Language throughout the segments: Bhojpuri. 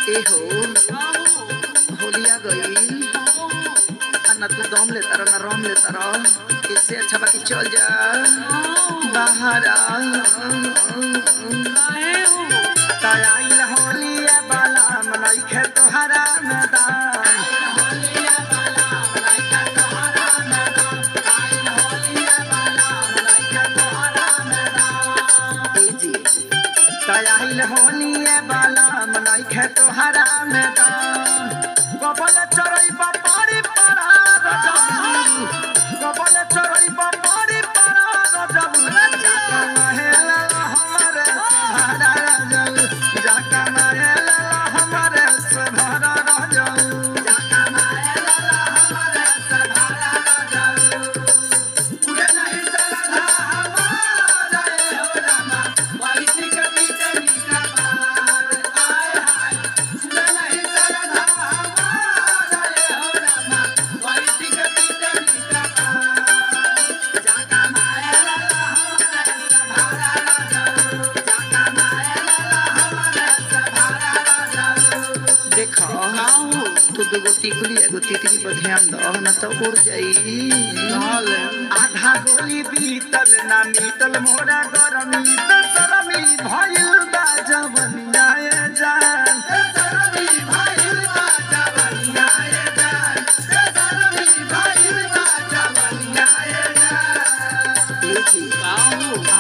ए हो होलिया गई ना तू दम लेता रह ना रम लेता रह इससे अच्छा बाकी चल जा बाहर आइल होलिया बाला मनई खे तोहरा मैदान आइल होलिया बाला मनई खे तोहरा मैदान कबल चरई बापारी पड़ा रजब कबल चरई बापारी पड़ा रजब जाका महला हमारे सहारा रजब जाका महला हमारे सहारा रजब जाका महला हमारे सहारा रजब उड़े नहीं चला हमारा हो रामा वाली के पीछे निका पार आए हाय उड़े नहीं चला तू दो टिकुली एगो तितली पर ध्यान दो न तो उड़ जाई आधा गोली बीतल ना मीतल मोरा गरमी बेसरमी भइल बा जवनिया जान बेसरमी भइल बा जवनिया जान बेसरमी भइल बा जवनिया जान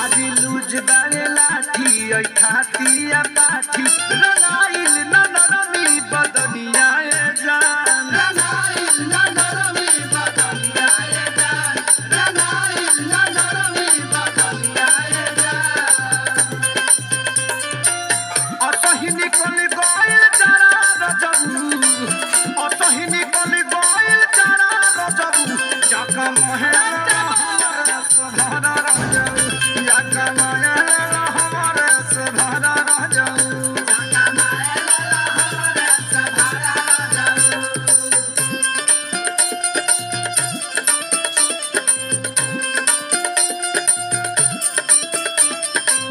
आज लूज बारे लाठी ओइ खाती आ पाठी रनाइल न नरमी बदनिया जान रनाइल न नरमी बदनिया जान रनाइल न नरमी बदनिया जान असही निकल गइल जरा रजब असही निकल गइल जरा रजब जाका महला हमारा सहारा रजब जाका महला हमारा सहारा रजब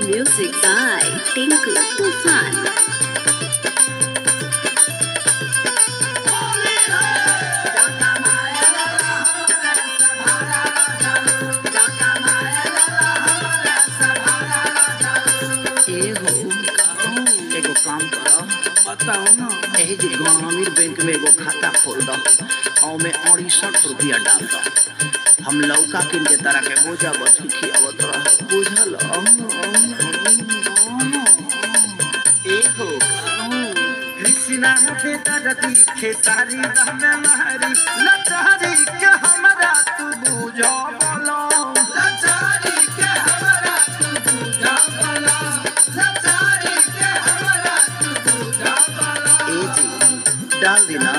Music by Tinku Tufan. एगो काम करो बताओ ना यही जी ग्रामीण बैंक में एगो खाता खोल दो और में 68 रुपया डाल दो हम लौका किन के तरह के बोझा बची खियावत रह बुझल एहो कृष्णा बेटा रति खेसारी रहमे महरी लचारी के हमरा तू बुझो बोलो लचारी के हमरा तू बुझो बोलो लचारी के हमरा तू बुझो बोलो ए जी डाल देना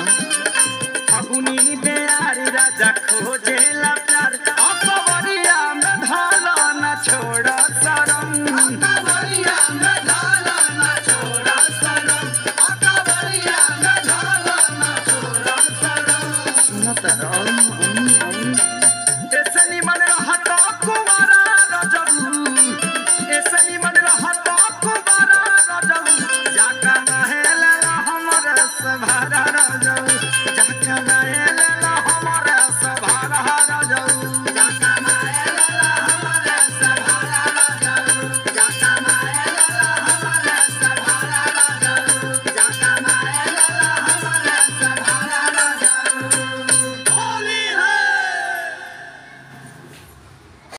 अगुनी बेयारी राजा खोजेला प्यार अकबरिया में ढाला न छोड़ा शरम अकबरिया में ढाला न छोड़ा शरम अकबरिया में ढाला न छोड़ा शरम सुनत ऐसे निमन रहत कुवारा रजब ऐसे निमन रहत कुवारा रजब जाका महला हमर सहारा रजब जाका